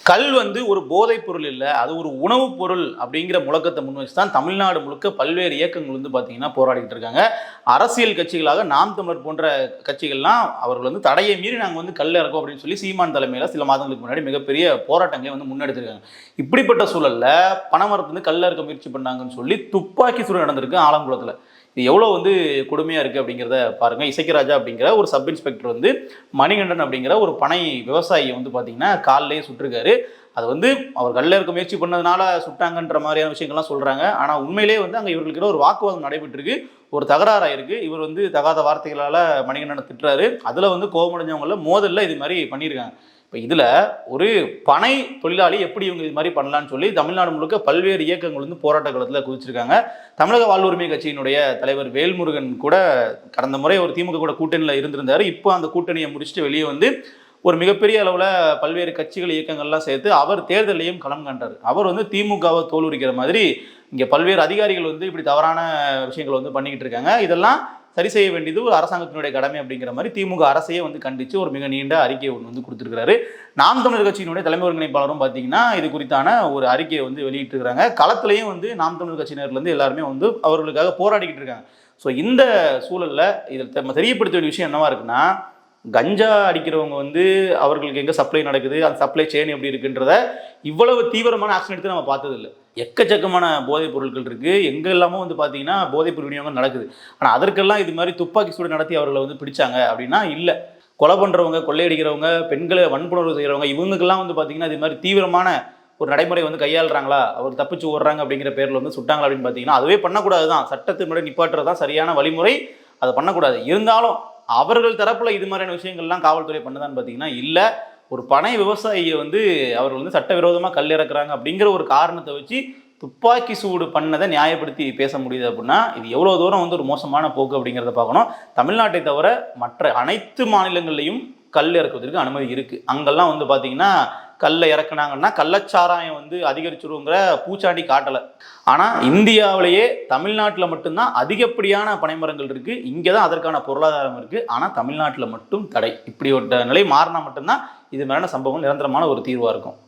கல் வந்து ஒரு போதைப் பொருள் இல்ல. அது ஒரு உணவுப் பொருள் அப்படிங்கிற முழக்கத்த முன் வச்சு தான் தமிழ்நாடு முழுக்க பல்வேறு இயக்கங்கள் வந்து பார்த்தீங்கன்னா போராடிட்டு இருக்காங்க. அரசியல் கட்சிகளாக நாம் தமிழர் போன்ற கட்சிகள்லாம் அவர்கள் வந்து தடையை மீறி நாங்க வந்து கல் இறக்குவோம் அப்படின்னு சொல்லி சீமான் தலைமையில சில மாதங்களுக்கு முன்னாடி மிகப்பெரிய போராட்டங்களை வந்து முன்னெடுத்திருக்காங்க. இப்படிப்பட்ட சூழல்ல பனைமரத்துலேருந்து கல் இறக்க முயற்சி பண்ணாங்கன்னு சொல்லி துப்பாக்கி சூடு நடந்திருக்கு ஆலங்குளத்துல. இது எவ்வளோ வந்து கொடுமையா இருக்கு அப்படிங்கிறத பாருங்க. இசைக்கராஜா அப்படிங்கிற ஒரு சப் இன்ஸ்பெக்டர் வந்து மணிகண்டன் அப்படிங்கிற ஒரு பனை விவசாயியை வந்து பார்த்தீங்கன்னா காலிலேயே சுட்டிருக்காரு. அது வந்து அவர் கல்ல இருக்க முயற்சி பண்ணதுனால சுட்டாங்கன்ற மாதிரியான விஷயங்கள்லாம் சொல்றாங்க. ஆனால் உண்மையிலேயே வந்து அங்கே இவர்களுக்கு ஒரு வாக்குவாதம் நடைபெற்றிருக்கு. ஒரு தகராறாயிருக்கு. இவர் வந்து தகாத வார்த்தைகளால் மணிகண்டனை திட்டுறாரு. அதில் வந்து கோபமடைஞ்சவங்கள மோதலில் இது மாதிரி பண்ணியிருக்காங்க. இப்போ இதில் ஒரு பனை தொழிலாளி எப்படி இவங்க இது மாதிரி பண்ணலான்னு சொல்லி தமிழ்நாடு முழுக்க பல்வேறு இயக்கங்கள் வந்து போராட்ட காலத்தில் குதிச்சிருக்காங்க. தமிழக வாழ்வுரிமை கட்சியினுடைய தலைவர் வேல்முருகன் கூட கடந்த முறை ஒரு திமுக கூட கூட்டணியில் இருந்திருந்தார். இப்போ அந்த கூட்டணியை முடிச்சுட்டு வெளியே வந்து ஒரு மிகப்பெரிய அளவில் பல்வேறு கட்சிகள் இயக்கங்கள்லாம் சேர்த்து அவர் தேர்தலையும் களம் கண்டார். அவர் வந்து திமுகவை தோலுரிக்கிற மாதிரி இங்கே பல்வேறு அதிகாரிகள் வந்து இப்படி தவறான விஷயங்களை வந்து பண்ணிக்கிட்டு இருக்காங்க. இதெல்லாம் சரி செய்ய வேண்டியது ஒரு அரசாங்கத்தினுடைய கடமை அப்படிங்கிற மாதிரி திமுக அரசையே வந்து கண்டித்து ஒரு மிக நீண்ட அறிக்கையை ஒன்று வந்து கொடுத்துருக்காரு. நாம் தமிழர் கட்சியினுடைய தலைமை ஒருங்கிணைப்பாளரும் பார்த்தீங்கன்னா இது குறித்தான ஒரு அறிக்கையை வந்து வெளியிட்டிருக்கிறாங்க. களத்திலையும் வந்து நாம் தமிழர் கட்சியினர்லேருந்து எல்லாருமே வந்து அவர்களுக்காக போராடிக்கிட்டு இருக்காங்க. ஸோ இந்த சூழலில் இதில் தெரியப்படுத்த வேண்டிய விஷயம் என்னவா இருக்குன்னா, கஞ்சா அடிக்கிறவங்க வந்து அவர்களுக்கு எங்கே சப்ளை நடக்குது, அந்த சப்ளை செயின் எப்படி இருக்குன்றத இவ்வளவு தீவிரமான ஆக்ஷன் எடுத்து நம்ம பார்த்ததில்லை. எக்கச்சக்கமான போதைப் பொருட்கள் இருக்குது. எங்கே எல்லாமோ வந்து பார்த்தீங்கன்னா போதைப் பொருள் விநியோகம் நடக்குது. ஆனால் அதற்கெல்லாம் இது மாதிரி துப்பாக்கி சூடு நடத்தி அவர்களை வந்து பிடிச்சாங்க அப்படின்னா இல்லை. கொலை பண்ணுறவங்க, கொள்ளையடிக்கிறவங்க, பெண்களை வன்புணர்வு செய்கிறவங்க இவங்களுக்கெல்லாம் வந்து பார்த்தீங்கன்னா இது மாதிரி தீவிரமான ஒரு நடைமுறை வந்து கையாளுறாங்களா, அவர் தப்பிச்சு ஓடுறாங்க அப்படிங்கிற பேரில் வந்து சுட்டாங்களா அப்படின்னு பார்த்தீங்கன்னா அதுவே பண்ணக்கூடாது தான். சட்டத்தின் முன்னாடி நிப்பாட்டுறது தான் சரியான வழிமுறை. அதை பண்ணக்கூடாது. இருந்தாலும் அவர்கள் தரப்புல இது மாதிரியான விஷயங்கள்லாம் காவல்துறை பண்ணுதான்னு பார்த்தீங்கன்னா இல்லை. ஒரு பனை விவசாயியை வந்து அவர்கள் வந்து சட்டவிரோதமாக கல் இறக்குறாங்க அப்படிங்கிற ஒரு காரணத்தை வச்சு துப்பாக்கி சூடு பண்ணதை நியாயப்படுத்தி பேச முடியுது அப்படின்னா இது எவ்வளோ தூரம் வந்து ஒரு மோசமான போக்கு அப்படிங்கிறத பார்க்கணும். தமிழ்நாட்டை தவிர மற்ற அனைத்து மாநிலங்கள்லையும் கல் இறக்குவதற்கு அனுமதி இருக்குது. அங்கெல்லாம் வந்து பார்த்தீங்கன்னா கல்லை இறக்குனாங்கன்னா கள்ளச்சாராயம் வந்து அதிகரிச்சிருங்கிற பூச்சாண்டி காட்டலை. ஆனால் இந்தியாவிலேயே தமிழ்நாட்டில் மட்டும்தான் அதிகப்படியான பனைமரங்கள் இருக்குது. இங்கே தான் அதற்கான பொருளாதாரம் இருக்குது. ஆனால் தமிழ்நாட்டில் மட்டும் தடை. இப்படி ஒரு நிலை மாறினா மட்டும்தான் இது மாதிரியான சம்பவம் நிரந்தரமான ஒரு தீர்வாக இருக்கும்.